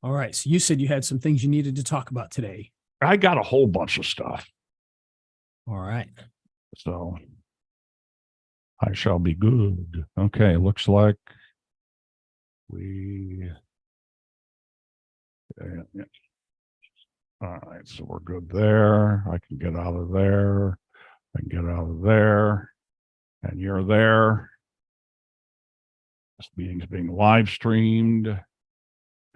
All right. So you said you had some things you needed to talk about today. I got a whole bunch of stuff. All right. So I shall be good. Okay. Looks like we. Yeah. All right. So we're good there. I can get out of there. I can get out of there. And you're there. This meeting's being live streamed.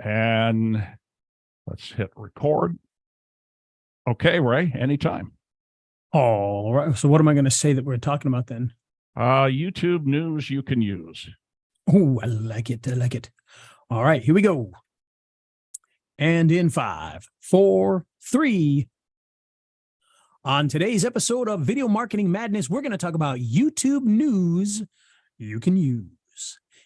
And let's hit record. Okay, Ray, anytime. All right. So what am I going to say that we're talking about then? YouTube news you can use. Oh, I like it. I like it. All right, here we go. And in 5, 4, 3. On today's episode of Video Marketing Madness, we're going to talk about YouTube news you can use.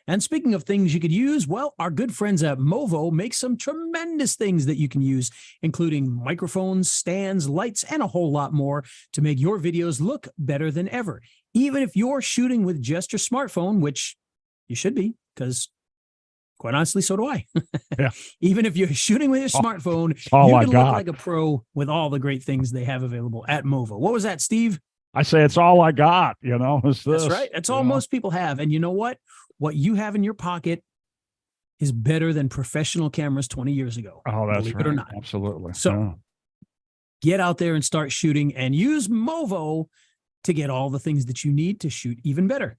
And speaking of things you could use, well, our good friends at Movo make some tremendous things that you can use, including microphones, stands, lights, and a whole lot more to make your videos look better than ever. Even if you're shooting with just your smartphone, which you should be, because quite honestly, so do I. Yeah. Even if you're shooting with your smartphone, you can look like a pro with all the great things they have available at Movo. What was that, Steve? I say it's all I got, That's right. That's all most people have. And you know what? What you have in your pocket is better than professional cameras 20 years ago. Oh, that's believe right. it or not. Absolutely. So get out there and start shooting and use Movo to get all the things that you need to shoot even better.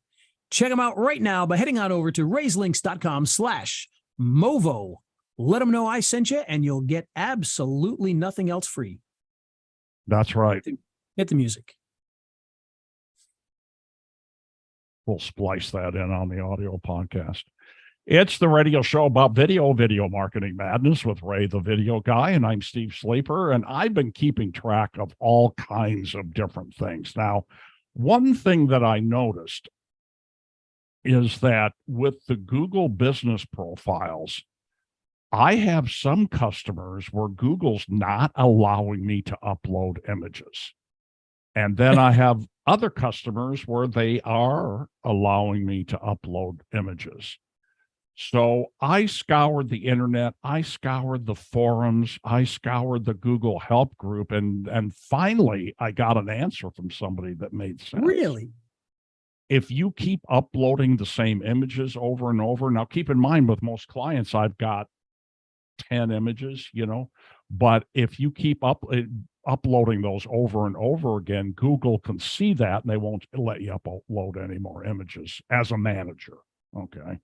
Check them out right now by heading on over to raiselinks.com/Movo. Let them know I sent you, and you'll get absolutely nothing else free. That's right. Hit the music. We'll splice that in on the audio podcast. It's the radio show about video marketing madness with Ray, the video guy, and I'm Steve Sleeper, and I've been keeping track of all kinds of different things. Now, one thing that I noticed is that with the Google business profiles, I have some customers where Google's not allowing me to upload images. And then I have other customers where they are allowing me to upload images. So I scoured the internet, I scoured the forums, I scoured the Google help group, and finally I got an answer from somebody that made sense. Really? If you keep uploading the same images over and over, now keep in mind with most clients, I've got 10 images, but if you keep uploading those over and over again, Google can see that and they won't let you upload any more images as a manager. Okay.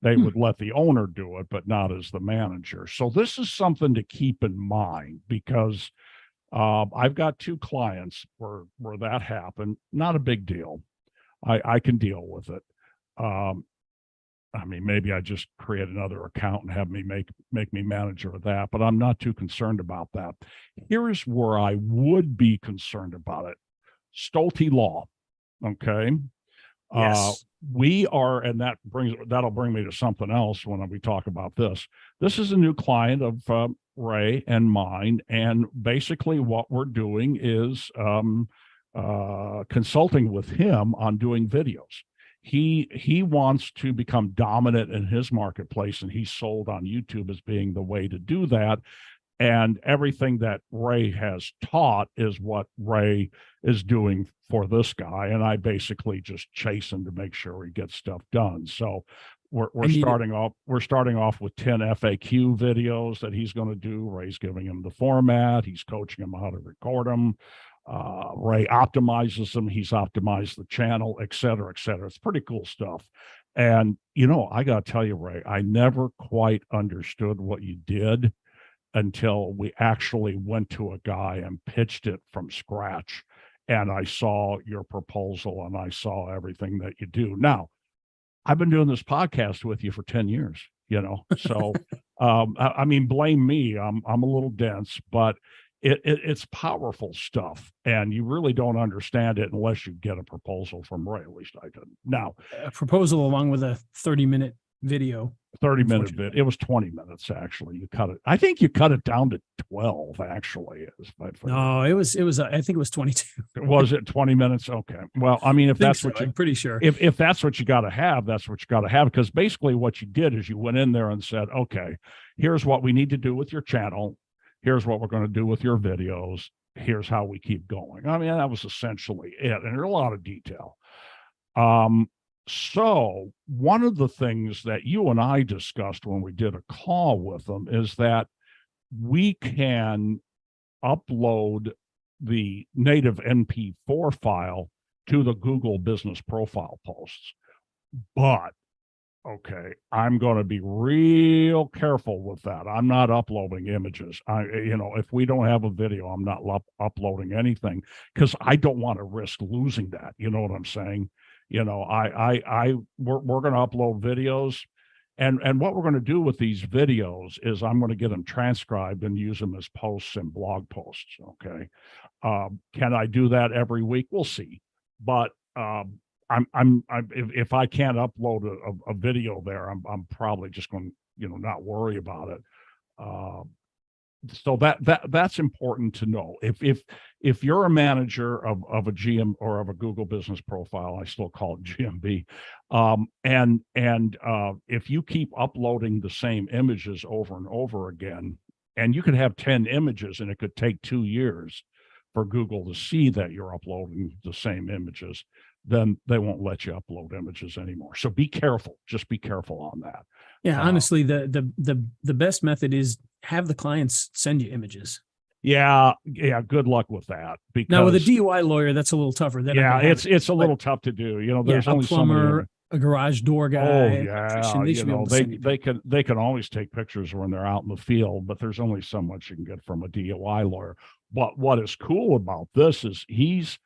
They would let the owner do it, but not as the manager. So this is something to keep in mind because I've got 2 clients where that happened. Not a big deal. I can deal with it. Maybe I just create another account and have me make me manager of that, but I'm not too concerned about that. Here's where I would be concerned about it. Stolte Law. Okay. Yes. We are, and that'll bring me to something else when we talk about this. This is a new client of Ray and mine. And basically what we're doing is consulting with him on doing videos. He wants to become dominant in his marketplace, and he's sold on YouTube as being the way to do that. And everything that Ray has taught is what Ray is doing for this guy. And I basically just chase him to make sure he gets stuff done. So we're starting off with 10 FAQ videos that he's going to do. Ray's giving him the format. He's coaching him how to record them. Ray optimizes them. He's optimized the channel, et cetera, et cetera. It's pretty cool stuff. And, I got to tell you, Ray, I never quite understood what you did until we actually went to a guy and pitched it from scratch. And I saw your proposal and I saw everything that you do. Now, I've been doing this podcast with you for 10 years, so, blame me. I'm a little dense, but it's powerful stuff, and you really don't understand it unless you get a proposal from Ray. At least I didn't. Now, a proposal along with a 30-minute video. 30-minute vid. It was 20 minutes, actually. You cut it. I think you cut it down to 12, actually. No, it was, I think it was 22. Was it 20 minutes? Okay. Well, I mean, if that's what I'm pretty sure. If that's what you got to have, that's what you got to have. Because basically what you did is you went in there and said, okay, here's what we need to do with your channel. Here's what we're going to do with your videos. Here's how we keep going. I mean, that was essentially it. And there's a lot of detail. So one of the things that you and I discussed when we did a call with them is that we can upload the native MP4 file to the Google Business Profile posts. But, okay, I'm going to be real careful with that. I'm not uploading images. If we don't have a video, I'm not uploading anything because I don't want to risk losing that. You know what I'm saying? We're going to upload videos, and what we're going to do with these videos is I'm going to get them transcribed and use them as posts and blog posts. Okay. Can I do that every week? We'll see. But, if I can't upload a video there, I'm probably just going to, not worry about it. So that's important to know. If you're a manager of a GM or of a Google Business Profile, I still call it GMB, if you keep uploading the same images over and over again, and you could have 10 images and it could take 2 years for Google to see that you're uploading the same images, then they won't let you upload images anymore. So be careful. Just be careful on that. Yeah, honestly, the best method is have the clients send you images. Yeah. Good luck with that. Because now with a DUI lawyer, that's a little tougher. It's a little tough to do. There's only a plumber, a garage door guy. Oh yeah, they can always take pictures when they're out in the field, but there's only so much you can get from a DUI lawyer. But what is cool about this is he's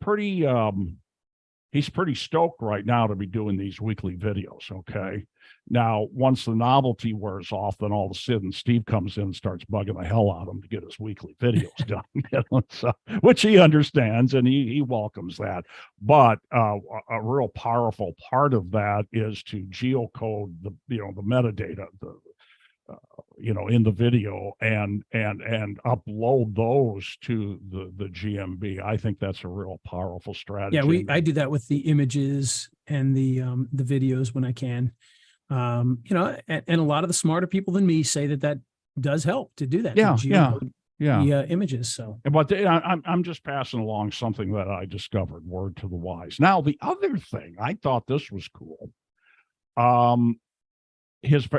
pretty stoked right now to be doing these weekly videos. Okay. Now, once the novelty wears off, then all of a sudden Steve comes in and starts bugging the hell out of him to get his weekly videos done, so, which he understands and he welcomes that. But a real powerful part of that is to geocode the metadata, in the video and upload those to the GMB. I think that's a real powerful strategy. Yeah, I do that with the images and the videos when I can. And a lot of the smarter people than me say that does help to do that. The images. So, but I'm just passing along something that I discovered. Word to the wise. Now, the other thing, I thought this was cool.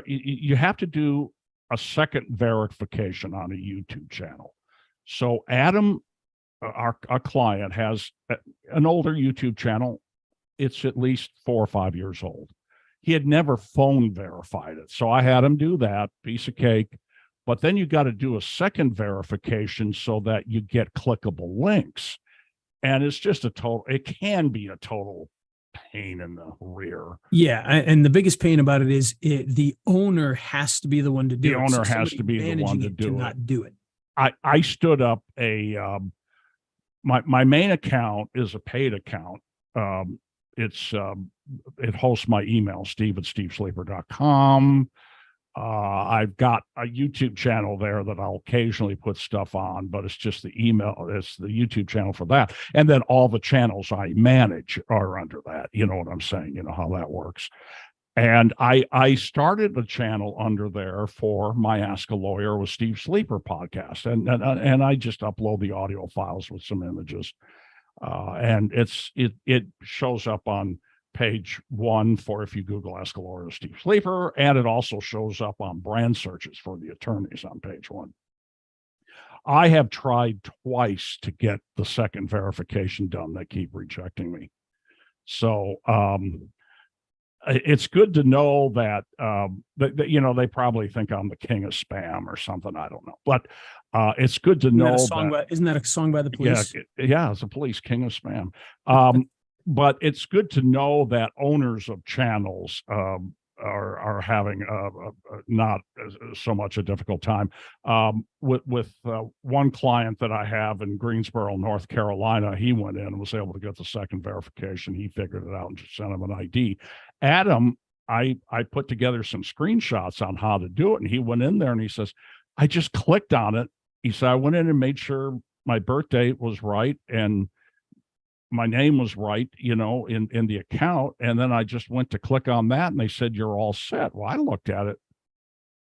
You have to do a second verification on a YouTube channel. So Adam, our client, has an older YouTube channel. It's at least 4 or 5 years old. He had never phone verified it. So I had him do that, piece of cake. But then you got to do a second verification so that you get clickable links. And it's just it can be a total pain in the rear. Yeah. And the biggest pain about it is the owner has to be the one to do it. The owner has to be the one to do it. Not do it. I stood up my main account is a paid account. It hosts my email, steve@stevesleeper.com. I've got a YouTube channel there that I'll occasionally put stuff on, but it's just the email. It's the YouTube channel for that. And then all the channels I manage are under that. You know what I'm saying? You know how that works. And I started the channel under there for my Ask a Lawyer with Steve Sleeper podcast. And I just upload the audio files with some images. And it shows up on page 1 for if you Google Ask a Lawyer Steve Sleeper, and it also shows up on brand searches for the attorneys on page 1. I have tried twice to get the second verification done. They keep rejecting me. So it's good to know that, they probably think I'm the king of spam or something. I don't know, but it's good to know isn't that a song by the Police? Yeah, it's a Police, king of spam. But it's good to know that owners of channels are having not so much a difficult time. With one client that I have in Greensboro, North Carolina, he went in and was able to get the second verification. He figured it out and just sent him an ID. Adam I put together some screenshots on how to do it. And he went in there and he says, I just clicked on it. He said, I went in and made sure my birth date was right and my name was right, in the account. And then I just went to click on that and they said, you're all set. Well, I looked at it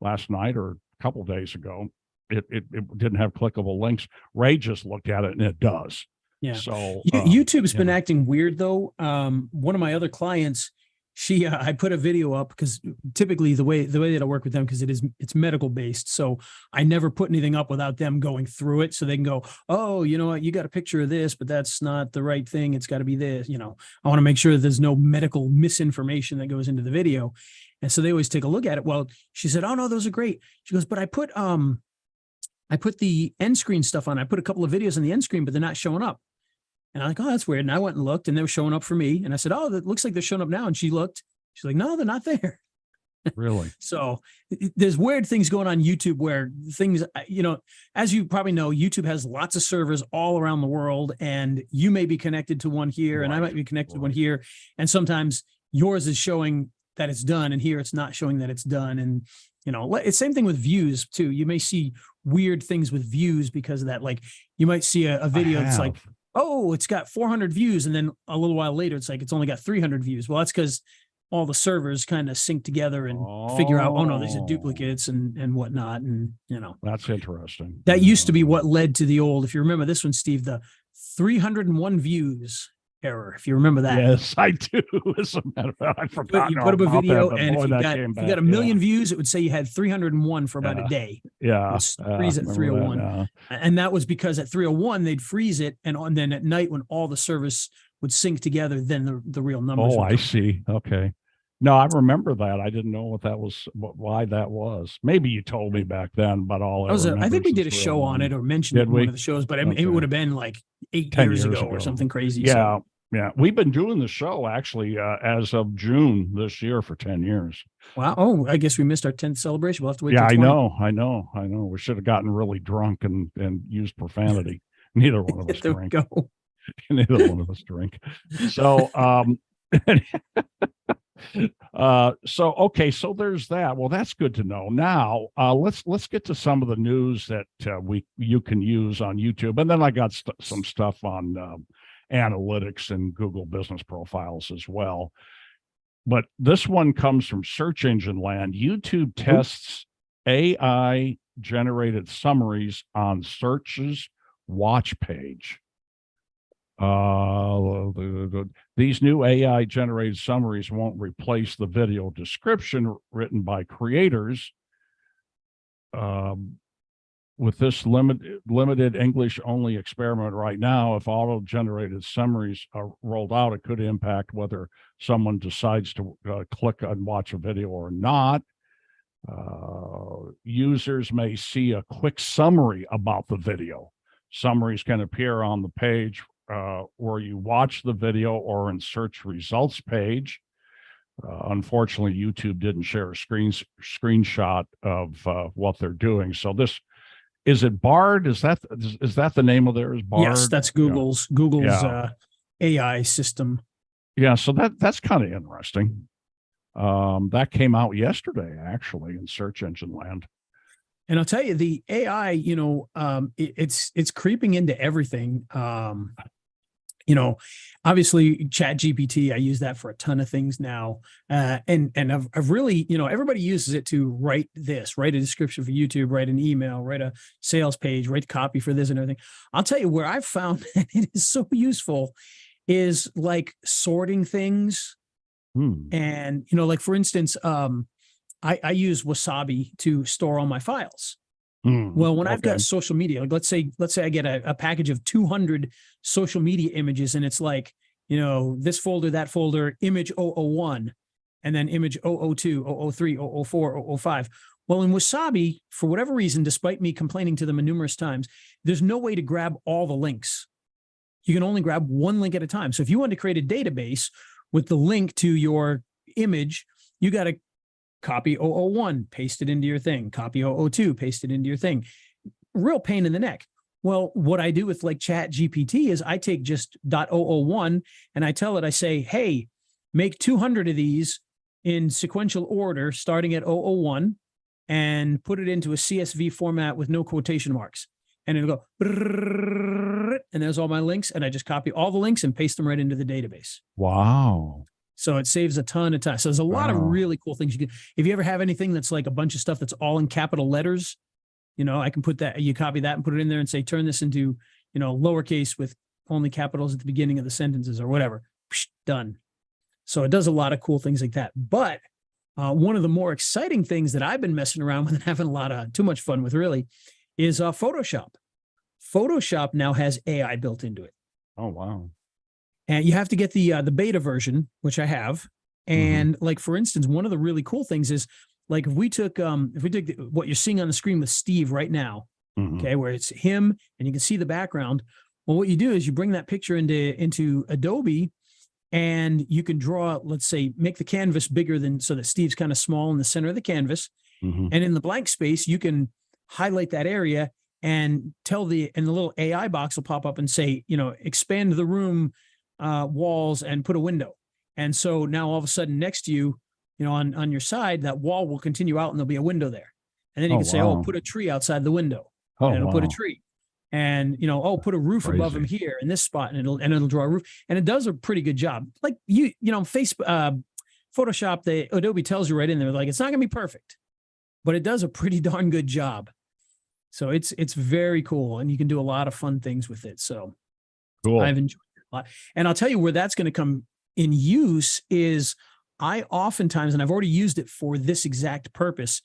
last night or a couple of days ago. It didn't have clickable links. Ray just looked at it and it does. Yeah. So YouTube's been acting weird though. One of my other clients, I put a video up because typically the way that I work with them, because it's medical based. So I never put anything up without them going through it. So they can go, oh, you know what, you got a picture of this, but that's not the right thing. It's got to be this, I want to make sure that there's no medical misinformation that goes into the video. And so they always take a look at it. Well, she said, oh no, those are great. She goes, but I put the end screen stuff on. I put a couple of videos on the end screen, but they're not showing up. And I'm like, oh, that's weird. And I went and looked and they were showing up for me. And I said, oh, that looks like they're showing up now. And she looked, she's like, no, they're not there. Really? So there's weird things going on YouTube where things, as you probably know, YouTube has lots of servers all around the world and you may be connected to one here and I might be connected to one here. And sometimes yours is showing that it's done and here it's not showing that it's done. And, it's same thing with views too. You may see weird things with views because of that. Like you might see a video that's like, oh, it's got 400 views. And then a little while later, it's like, it's only got 300 views. Well, that's because all the servers kind of sync together and figure out, oh no, these are duplicates and whatnot. And, that's interesting. That used to be what led to the old, if you remember this one, Steve, the 301 views error. If you remember that. Yes, I do. As a matter of fact, I forgot. You put up a video and if you got a million views, it would say you had 301 for about a day. Yeah. Freeze at 301. And that was because at 301, they'd freeze it. And then at night when all the servers would sync together, then the real numbers. Oh, I see. Okay. No, I remember that. I didn't know what that was, why that was. Maybe you told me back then, but I think we did a show on it or mentioned it in one of the shows, but it would have been like 8 years ago or something crazy. Yeah. So. Yeah. We've been doing the show actually as of June this year for 10 years. Wow. Oh, I guess we missed our 10th celebration. We'll have to wait. Yeah, I know. We should have gotten really drunk and used profanity. Neither one of us there drink. We go. Neither one of us drink. So, so there's that. Well, that's good to know. Now, let's get to some of the news that you can use on YouTube, and then I got some stuff on analytics and Google business profiles as well. But this one comes from Search Engine Land. YouTube tests AI generated summaries on search's watch page. These new AI generated summaries won't replace the video description written by creators. With this limited English only experiment right now, if auto generated summaries are rolled out, it could impact whether someone decides to click and watch a video or not. Users may see a quick summary about the video. Summaries can appear on the page where you watch the video or in search results page. Unfortunately, YouTube didn't share a screenshot of what they're doing. So is it Bard? Is that the name of theirs? Bard? Yes, that's Google's AI system. Yeah, so that's kind of interesting. That came out yesterday, actually, in Search Engine Land. And I'll tell you, the AI, it's creeping into everything. Obviously ChatGPT, I use that for a ton of things now. And I've really, everybody uses it to write a description for YouTube, write an email, write a sales page, write copy for this and everything. I'll tell you where I've found that it is so useful is like sorting things. And, like for instance, I use Wasabi to store all my files. Well, when I've got social media, like let's say I get a package of 200 social media images and it's like, this folder, that folder, image 001, and then image 002, 003, 004, 005. Well, in Wasabi, for whatever reason, despite me complaining to them numerous times, there's no way to grab all the links. You can only grab one link at a time. So if you want to create a database with the link to your image, you got to copy 001, paste it into your thing, copy 002, paste it into your thing. Real pain in the neck. Well, what I do with like ChatGPT is I take just .001 and I tell it, I say, hey, make 200 of these in sequential order, starting at 001, and put it into a CSV format with no quotation marks. And it'll go, and there's all my links. And I just copy all the links and paste them right into the database. Wow. So it saves a ton of time. So there's a lot of really cool things you can. If you ever have anything that's like a bunch of stuff that's all in capital letters, I can put that, you copy that and put it in there and say, turn this into, lowercase with only capitals at the beginning of the sentences or whatever. Psh, done. So it does a lot of cool things like that. But one of the more exciting things that I've been messing around with and having a lot of too much fun with really is Photoshop. Photoshop now has AI built into it. Oh, wow. And you have to get the beta version, which I have. And like, for instance, one of the really cool things is like, if we took what you're seeing on the screen with Steve right now, okay, where it's him and you can see the background. Well, what you do is you bring that picture into Adobe and you can draw, let's say, make the canvas bigger so that Steve's kind of small in the center of the canvas. And in the blank space, you can highlight that area and and the little AI box will pop up and say, expand the room walls and put a window. And so now all of a sudden next to you, on your side, that wall will continue out and there'll be a window there. And then you can say, put a tree outside the window. And it'll put a tree. And, put a roof above him here in this spot, and it'll draw a roof. And it does a pretty good job. Like Facebook, Photoshop, the Adobe tells you right in there, like, it's not gonna be perfect, but it does a pretty darn good job. So it's very cool. And you can do a lot of fun things with it. So cool. I've enjoyed it a lot. And I'll tell you where that's going to come in use is I oftentimes, and I've already used it for this exact purpose,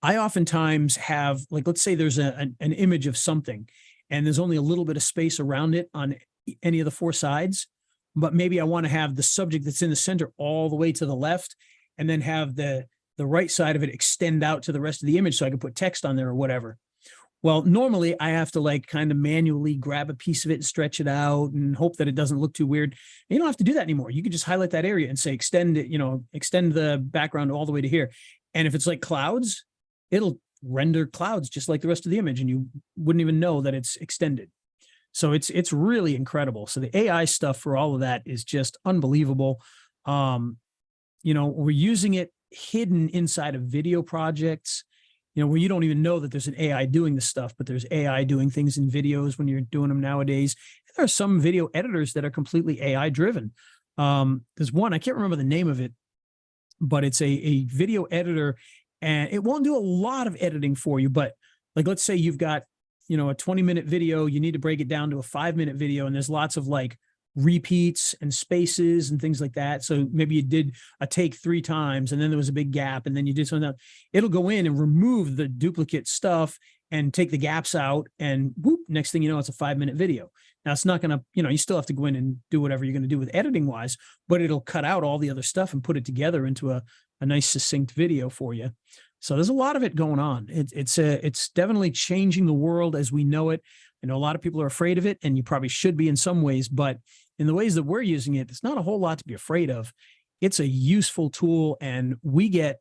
I oftentimes have, like, let's say there's an image of something and there's only a little bit of space around it on any of the four sides, but maybe I want to have the subject that's in the center all the way to the left and then have the right side of it extend out to the rest of the image so I can put text on there or whatever. Well, normally I have to like kind of manually grab a piece of it and stretch it out and hope that it doesn't look too weird. And you don't have to do that anymore. You can just highlight that area and say, extend it, extend the background all the way to here. And if it's like clouds, it'll render clouds just like the rest of the image and you wouldn't even know that it's extended. So it's really incredible. So the AI stuff for all of that is just unbelievable. We're using it hidden inside of video projects, where you don't even know that there's an AI doing this stuff, but there's AI doing things in videos when you're doing them nowadays. There are some video editors that are completely AI driven. There's one, I can't remember the name of it, but it's a video editor and it won't do a lot of editing for you. But like, let's say you've got, a 20-minute video, you need to break it down to a 5-minute video. And there's lots of like repeats and spaces and things like that. So maybe you did a take 3 times and then there was a big gap and then you did something else. It'll go in and remove the duplicate stuff and take the gaps out and whoop, next thing you know, it's a 5-minute video. Now it's not going to, you still have to go in and do whatever you're going to do with editing wise, but it'll cut out all the other stuff and put it together into a nice succinct video for you. So there's a lot of it going on. It's definitely changing the world as we know it. I know a lot of people are afraid of it and you probably should be in some ways, but in the ways that we're using it, it's not a whole lot to be afraid of. It's a useful tool and we get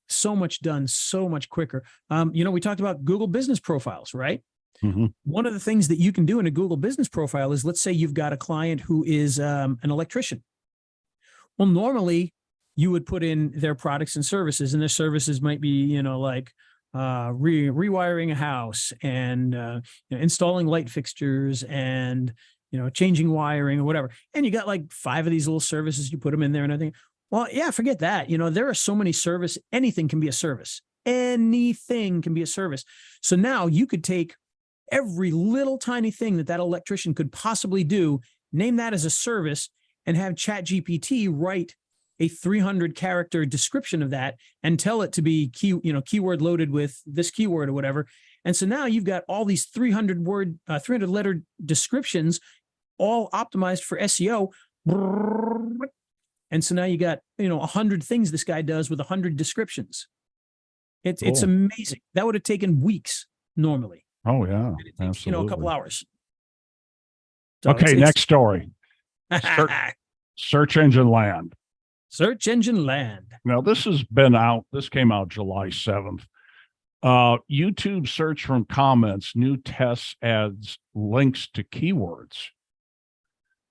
so much done so much quicker. We talked about Google business profiles, right? One of the things that you can do in a Google business profile is, let's say you've got a client who is an electrician. Well, normally you would put in their products and services, and their services might be, rewiring a house and installing light fixtures and changing wiring or whatever. And you got like 5 of these little services, you put them in there and everything. Well, yeah, forget that. There are so many services. Anything can be a service. Anything can be a service. So now you could take every little tiny thing that electrician could possibly do, name that as a service, and have ChatGPT write a 300-character description of that and tell it to be keyword loaded with this keyword or whatever. And so now you've got all these 300-letter descriptions all optimized for SEO. And so now you got, 100 things this guy does with 100 descriptions. It's amazing. That would have taken weeks normally. Oh yeah. It takes, a couple hours. So okay. Next story. Search engine land. Search engine land. Now this has been out. This came out July 7th. YouTube search from comments, new tests adds links to keywords.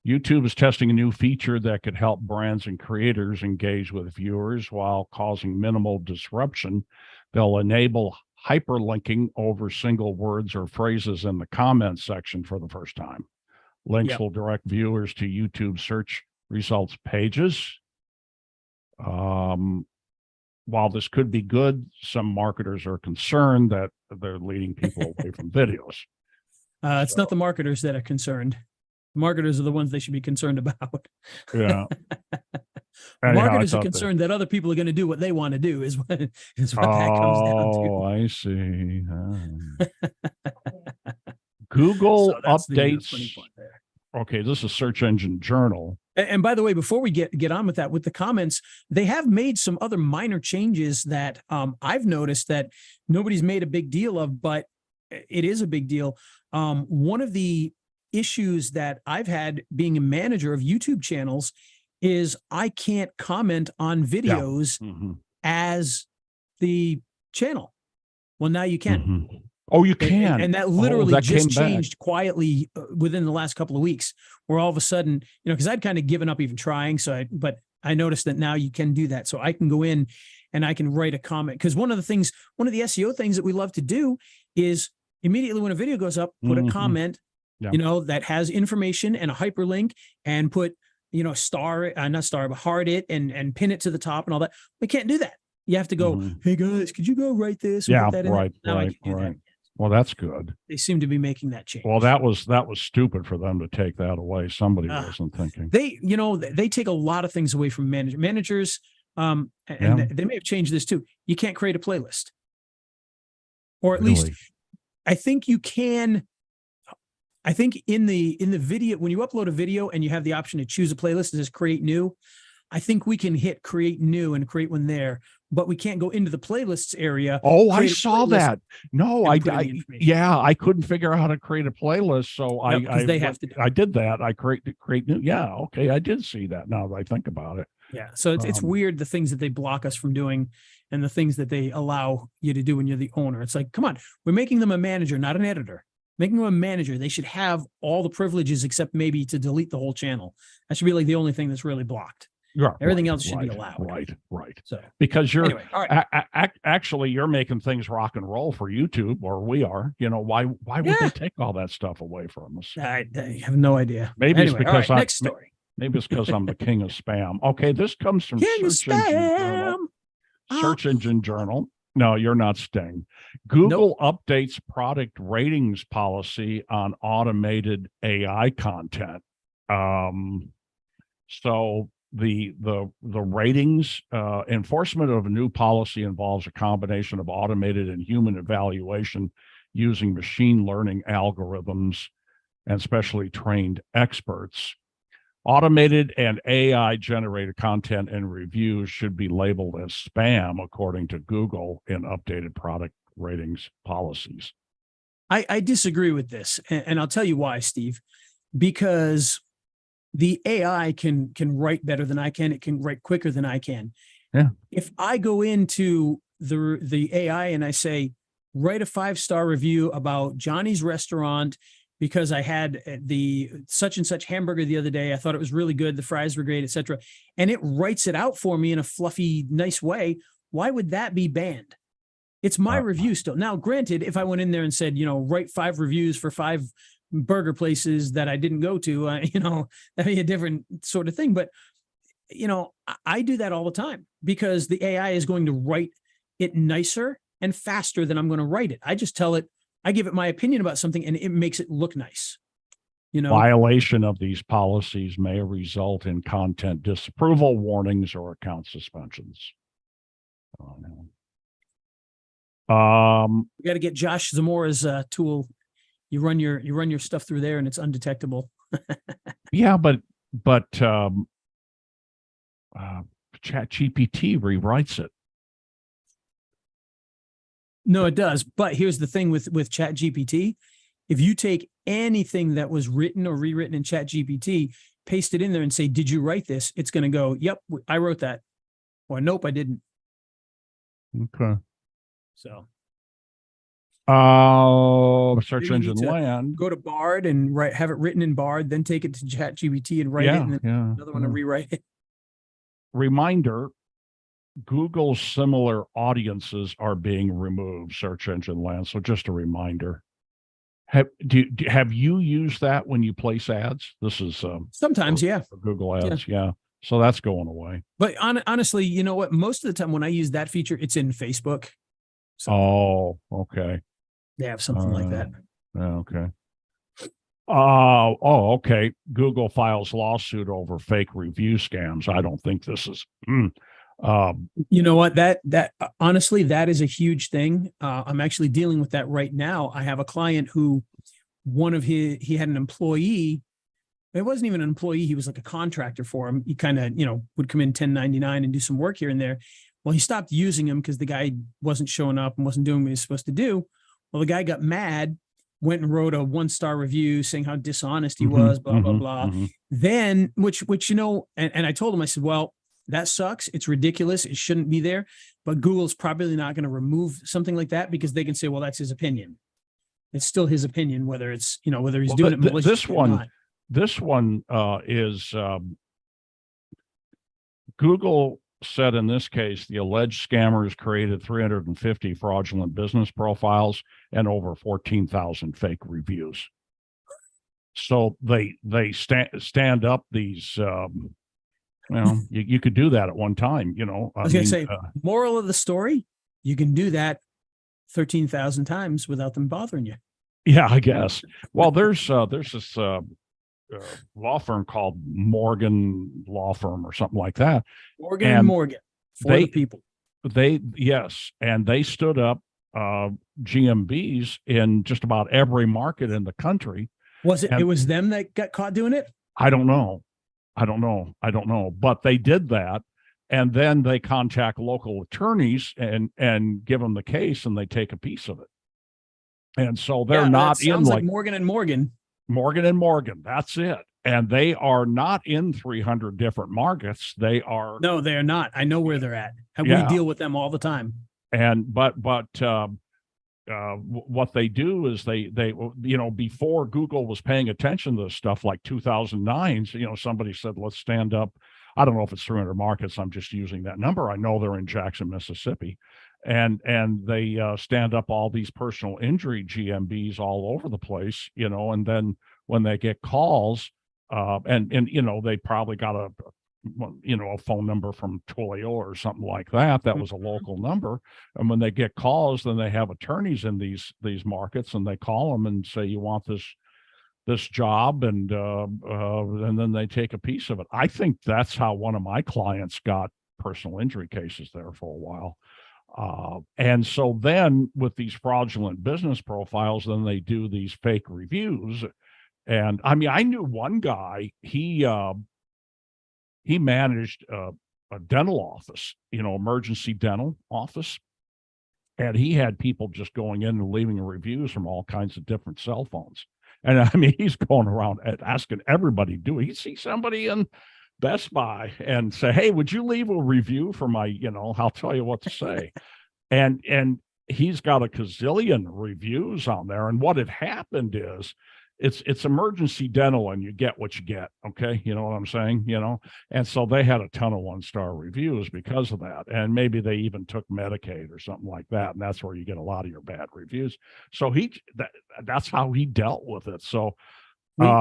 YouTube is testing a new feature that could help brands and creators engage with viewers while causing minimal disruption. They'll enable hyperlinking over single words or phrases in the comments section for the first time. Links will direct viewers to YouTube search results pages. While this could be good, some marketers are concerned that they're leading people away from videos. It's not the marketers that are concerned. Marketers are the ones they should be concerned about. Yeah. Marketers are concerned that other people are going to do what they want to do is what that comes down to. Oh, I see. Google updates. Okay, this is Search Engine Journal. And by the way, before we get on with that, with the comments, they have made some other minor changes that I've noticed that nobody's made a big deal of, but it is a big deal. One of the issues that I've had being a manager of YouTube channels is I can't comment on videos as the channel. Well, now you can. Oh, you can. And that literally just changed quietly within the last couple of weeks, where all of a sudden, because I'd kind of given up even trying. But I noticed that now you can do that. So I can go in and I can write a comment. Because one of the SEO things that we love to do is immediately when a video goes up, put a comment, that has information and a hyperlink, and put, not star, but heart it and pin it to the top and all that. We can't do that. You have to go, hey guys, could you go write this? Yeah, right. Well, that's good. They seem to be making that change. Well, that was stupid for them to take that away. Somebody wasn't thinking. They take a lot of things away from managers. And they may have changed this too. You can't create a playlist, or at least I think you can. I think in the video, when you upload a video and you have the option to choose a playlist, it says create new. I think we can hit create new and create one there, but we can't go into the playlists area. Oh, I saw that. No, I couldn't figure out how to create a playlist. So they have to do it. I did that. I create new. Yeah. Okay. I did see that now that I think about it. Yeah. So it's weird, the things that they block us from doing and the things that they allow you to do when you're the owner. It's like, come on, we're making them a manager, not an editor. Making them a manager. They should have all the privileges except maybe to delete the whole channel. That should be like the only thing that's really blocked. Yeah, everything else should be allowed. Right. So because you're actually you're making things rock and roll for YouTube, or we are. Why would they take all that stuff away from us? I have no idea. Maybe it's because next story. Maybe it's because I'm the king of spam. Okay, this comes from Search Engine Journal. No, you're not Sting. Google updates product ratings policy on automated AI content. So the ratings enforcement of a new policy involves a combination of automated and human evaluation using machine learning algorithms and specially trained experts. Automated and AI generated content and reviews should be labeled as spam, according to Google, in updated product ratings policies. I disagree with this, and I'll tell you why, Steve. Because the AI can write better than I can. It can write quicker than I can. Yeah. If I go into the AI and I say, write a 5-star review about Johnny's restaurant because I had the such and such hamburger the other day. I thought it was really good. The fries were great, etc. And it writes it out for me in a fluffy, nice way. Why would that be banned? It's my review still. Now, granted, if I went in there and said, write 5 reviews for 5 burger places that I didn't go to, that'd be a different sort of thing. But, I do that all the time because the AI is going to write it nicer and faster than I'm going to write it. I just tell it, I give it my opinion about something and it makes it look nice. Violation of these policies may result in content disapproval warnings or account suspensions. We got to get Josh Zamora's tool. You run your stuff through there and it's undetectable. Yeah, but ChatGPT rewrites it. No, it does. But here's the thing with ChatGPT. If you take anything that was written or rewritten in ChatGPT, paste it in there and say, did you write this? It's going to go, yep, I wrote that. Or nope, I didn't. Okay. So. Search Maybe you need engine to land. go to Bard and have it written in Bard, then take it to ChatGPT and write it, and then another one to rewrite it. Reminder, Google's similar audiences are being removed, search engine land. So just a reminder. Have you used that when you place ads? This is Sometimes, yeah. for Google ads, yeah. So that's going away. But honestly, you know what? Most of the time when I use that feature, it's in Facebook. So oh, okay. They have something like that. Okay. Oh, okay. Google files lawsuit over fake review scams. I don't think this is. You know what? That honestly, that is a huge thing. I'm actually dealing with that right now. I have a client who he had an employee. It wasn't even an employee. He was like a contractor for him. He kind of, would come in 1099 and do some work here and there. Well, he stopped using him because the guy wasn't showing up and wasn't doing what he was supposed to do. Well, the guy got mad, went and wrote a 1-star review saying how dishonest he was, blah, blah, blah. Then, which, and I told him, I said, well, that sucks. It's ridiculous. It shouldn't be there. But Google's probably not going to remove something like that because they can say, well, that's his opinion. It's still his opinion, whether it's, whether he's doing it maliciously or not. This one is Google said in this case, the alleged scammers created 350 fraudulent business profiles and over 14,000 fake reviews. So they stand up these, you could do that at one time, I was going to say, moral of the story, you can do that 13,000 times without them bothering you. Yeah, I guess. Well, there's this law firm called Morgan Law Firm or something like that. Morgan and Morgan for the people. Yes, and they stood up GMBs in just about every market in the country. Was it? It was them that got caught doing it? I don't know. But they did that, and then they contact local attorneys and give them the case, and they take a piece of it. And so they're not in like Morgan and Morgan. Morgan and Morgan, that's it. And they are not in 300 different markets. They are. No, they're not. I know where they're at. And we deal with them all the time. And but what they do is they before Google was paying attention to this stuff, like 2009, somebody said, let's stand up. I don't know if it's 300 markets. I'm just using that number. I know they're in Jackson, Mississippi. And they stand up all these personal injury GMBs all over the place, and then when they get calls, and they probably got a phone number from Twilio or something like that. That was a local number. And when they get calls, then they have attorneys in these markets, and they call them and say, you want this job, and then they take a piece of it. I think that's how one of my clients got personal injury cases there for a while. And so then with these fraudulent business profiles, then they do these fake reviews. And I mean, I knew one guy, he managed a dental office, emergency dental office. And he had people just going in and leaving reviews from all kinds of different cell phones. And I mean, he's going around and asking everybody, do he see somebody in Best Buy and say, hey, would you leave a review for my, I'll tell you what to say. And he's got a gazillion reviews on there. And what had happened is it's emergency dental and you get what you get. Okay. You know what I'm saying? And so they had a ton of 1-star reviews because of that. And maybe they even took Medicaid or something like that. And that's where you get a lot of your bad reviews. So that's how he dealt with it. So,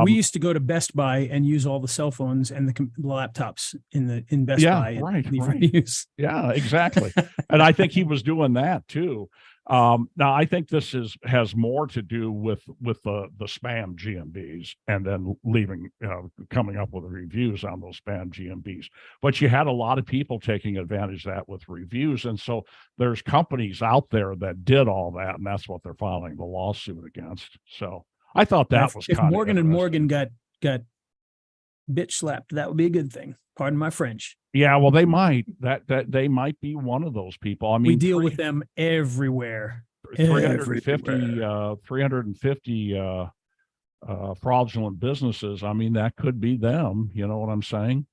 we used to go to Best Buy and use all the cell phones and the laptops in Best Buy. Right. Reviews. Yeah, exactly. And I think he was doing that too. Now I think this has more to do with the spam GMBs and then coming up with reviews on those spam GMBs. But you had a lot of people taking advantage of that with reviews, and so there's companies out there that did all that, and that's what they're filing the lawsuit against. So. I thought that was if Morgan and Morgan got bitch slapped, that would be a good thing. Pardon my French. Yeah, well, they might that they might be one of those people. I mean, we deal with them everywhere. 350 fraudulent businesses. I mean, that could be them. You know what I'm saying?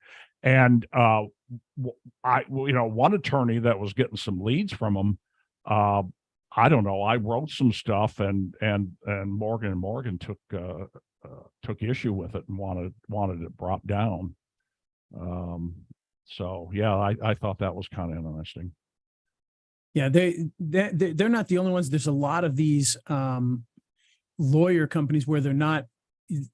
And one attorney that was getting some leads from them. I don't know. I wrote some stuff, and Morgan and Morgan took issue with it and wanted it brought down. So yeah, I thought that was kind of interesting. Yeah, they're not the only ones. There's a lot of these lawyer companies where they're not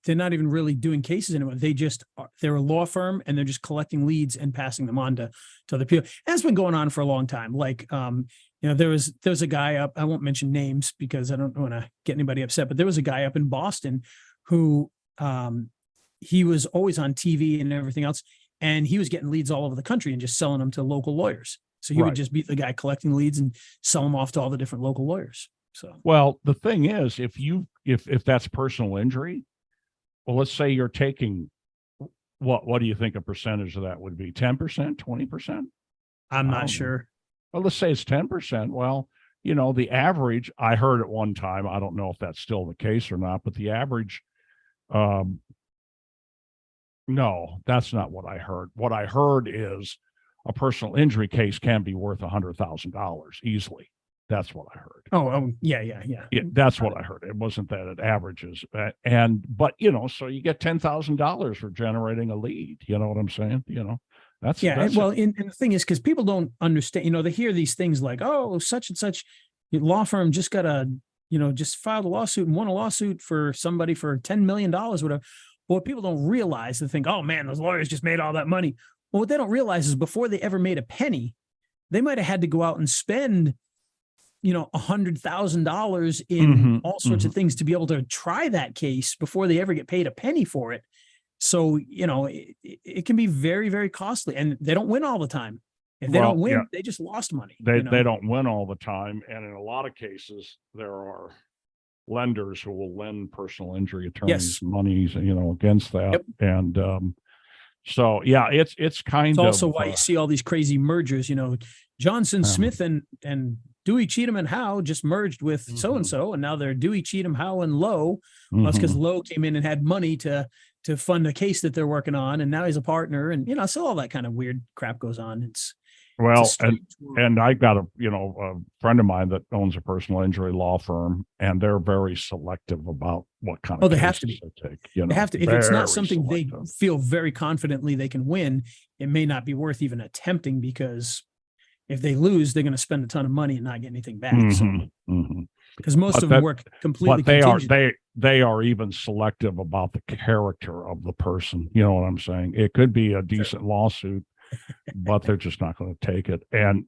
even really doing cases anymore. They're a law firm, and they're just collecting leads and passing them on to other people. And it's been going on for a long time. Like, there was a guy up, I won't mention names because I don't want to get anybody upset, but there was a guy up in Boston who, he was always on TV and everything else. And he was getting leads all over the country and just selling them to local lawyers. So he would just be the guy collecting leads and sell them off to all the different local lawyers. So, well, the thing is, if that's personal injury, well, let's say you're taking, what do you think a percentage of that would be? 10%, 20%? I'm not sure. Well, let's say it's 10%. Well, the average, I heard at one time, I don't know if that's still the case or not, but the average, no, that's not what I heard. What I heard is a personal injury case can be worth $100,000 easily. That's what I heard. Oh, yeah. That's what I heard. It wasn't that it averages, but so you get $10,000 for generating a lead. You know what I'm saying? That's well, and the thing is, because people don't understand. They hear these things like, oh, such and such law firm just just filed a lawsuit and won a lawsuit for somebody for $10 million, whatever. But what people don't realize, they think, oh man, those lawyers just made all that money. Well, what they don't realize is before they ever made a penny, they might have had to go out and spend $100,000 in all sorts of things to be able to try that case before they ever get paid a penny for it. So, it can be very, very costly, and they don't win all the time. If they don't win, they just lost money. They don't win all the time. And in a lot of cases, there are lenders who will lend personal injury attorneys monies, against that. Yep. And, so yeah, it's kind of also why you see all these crazy mergers, Johnson, Smith and Dewey, Cheatham, and Howe just merged with so-and-so, and now they're Dewey, Cheatham, Howe, and Lowe. Well, that's because Lowe came in and had money to fund a case that they're working on, and now he's a partner, and so all that kind of weird crap goes on. And I got a friend of mine that owns a personal injury law firm, and they're very selective about what kind of they have to be. They take. They have to. If it's not something they feel very confidently they can win, it may not be worth even attempting, because if they lose, they're going to spend a ton of money and not get anything back. Because most of them work completely. But they are even selective about the character of the person. You know what I'm saying? It could be a decent lawsuit, but they're just not going to take it. And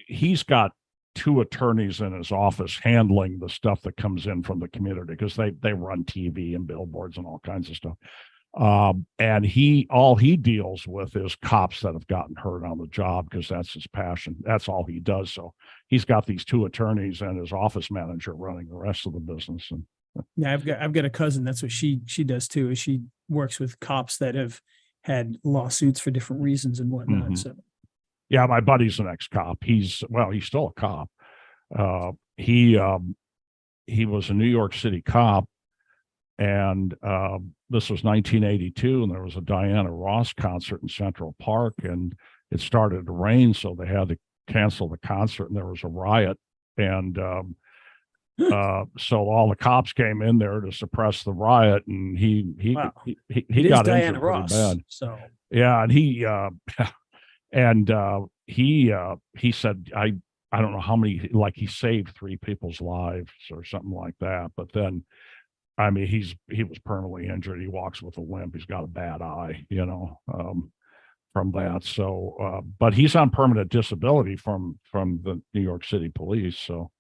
he's got 2 attorneys in his office handling the stuff that comes in from the community, because they run TV and billboards and all kinds of stuff. And all he deals with is cops that have gotten hurt on the job, because that's his passion. That's all he does. So he's got these 2 attorneys and his office manager running the rest of the business. And yeah, I've got a cousin. That's what she does too. Is she works with cops that have had lawsuits for different reasons and whatnot. So yeah, my buddy's an ex-cop. He's still a cop. He was a New York City cop. And this was 1982, and there was a Diana Ross concert in Central Park, and it started to rain, so they had to cancel the concert, and there was a riot. And so all the cops came in there to suppress the riot, and he got Diana injured Ross, pretty bad. So yeah, and he said, I don't know how many, like he saved 3 people's lives or something like that, but then. I mean, he was permanently injured. He walks with a limp. He's got a bad eye, from that. So, but he's on permanent disability from the New York City police. So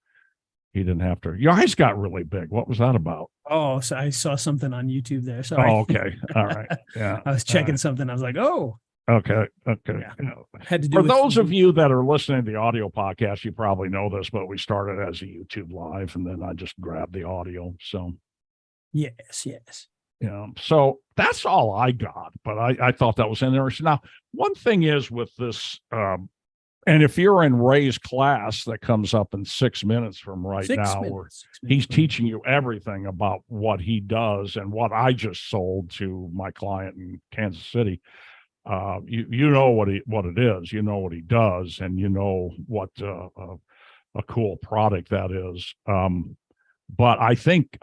he didn't have to. Your eyes got really big. What was that about? Oh, so I saw something on YouTube there. Sorry. Oh, okay. All right. Yeah. I was checking something. I was like, oh. Okay. Yeah. Had to do For with those of you that are listening to the audio podcast, you probably know this, but we started as a YouTube live, and then I just grabbed the audio. So. Yes. Yeah. So that's all I got, but I thought that was interesting. Now, one thing is with this, and if you're in Ray's class that comes up in 6 minutes from now, where he's teaching you everything about what he does and what I just sold to my client in Kansas City. You know what it is, you know what he does, and you know what a cool product that is. But I think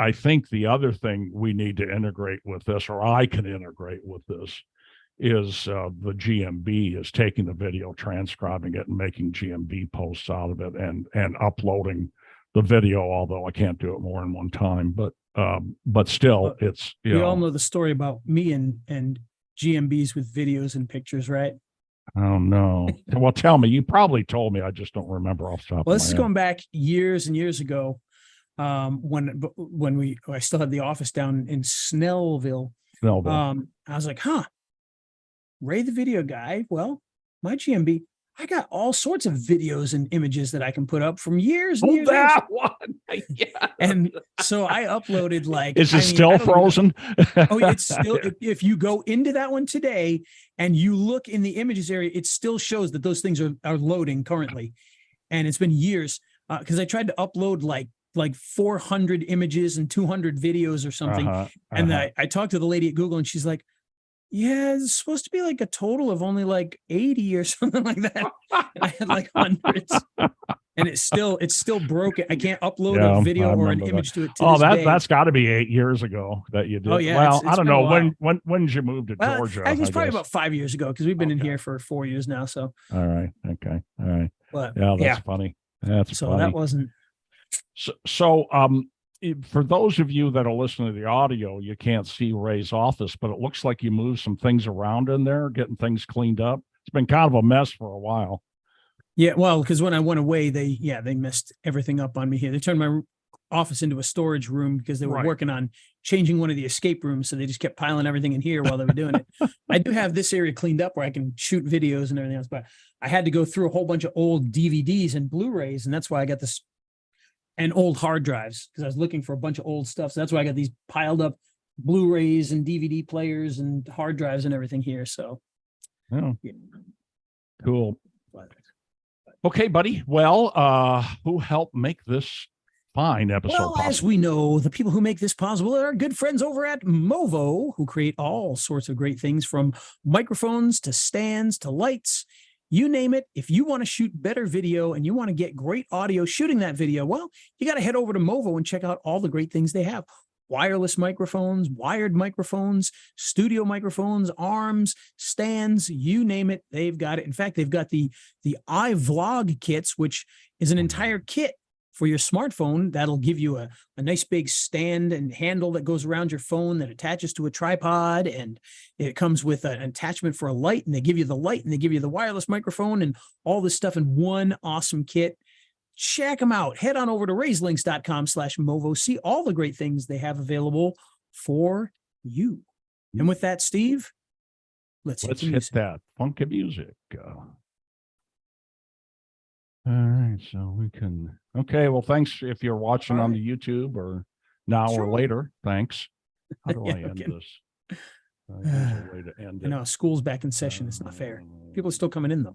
the other thing we need to integrate with this, or I can integrate with this, is the GMB is taking the video, transcribing it, and making GMB posts out of it, and uploading the video. Although I can't do it more than one time, but still, it's we all know the story about me and GMBs with videos and pictures, right? Oh no! Well, tell me. You probably told me. I just don't remember off the top. Well, of this my is head. going back years and years ago. When I still had the office down in Snellville. Snellville. I was like, Ray the video guy. Well, my GMB, I got all sorts of videos and images that I can put up from years and years. That one. Yeah. And so I uploaded like. Is it still frozen? Oh, it's still. If you go into that one today and you look in the images area, it still shows that those things are loading currently, and it's been years because I tried to upload like 400 images and 200 videos or something. And I talked to the lady at Google and she's like, yeah, it's supposed to be like a total of only like 80 or something like that. And I had like hundreds, and it's still broken. I can't upload a video or an image to it. That's got to be 8 years ago that you did. Oh yeah. Well, I don't know when did you move to Georgia? It's probably about 5 years ago because we've been in here for 4 years now. So. All right. Okay. All right. But yeah, that's funny. That's so funny. that wasn't. So, for those of you that are listening to the audio, you can't see Ray's office, but it looks like you moved some things around in there, getting things cleaned up. It's been kind of a mess for a while. Yeah, well, because when I went away, they messed everything up on me here. They turned my office into a storage room because they were working on changing one of the escape rooms, so they just kept piling everything in here while they were doing it. I do have this area cleaned up where I can shoot videos and everything else, but I had to go through a whole bunch of old DVDs and Blu-rays, and that's why I got this. And old hard drives, because I was looking for a bunch of old stuff. So that's why I got these piled up Blu-rays and DVD players and hard drives and everything here. So, yeah. Cool. Okay, buddy. Well, who helped make this fine episode possible? As we know, the people who make this possible are our good friends over at Movo, who create all sorts of great things from microphones to stands to lights. You name it. If you want to shoot better video and you want to get great audio shooting that video, well, you got to head over to Movo and check out all the great things they have. Wireless microphones, wired microphones, studio microphones, arms, stands, you name it, they've got it. In fact, they've got the iVlog kits, which is an entire kit for your smartphone that'll give you a nice big stand and handle that goes around your phone that attaches to a tripod, and it comes with an attachment for a light, and they give you the light and they give you the wireless microphone and all this stuff in one awesome kit. Check them out. Head on over to raiselinks.com/Movo. See all the great things they have available for you. And with that, Steve, let's hit that funky music. All right, so we can. Okay, well, thanks if you're watching on the YouTube or now or later. Thanks. How do I end this? There's a way to end it. I know school's back in session. It's not fair. People are still coming in though.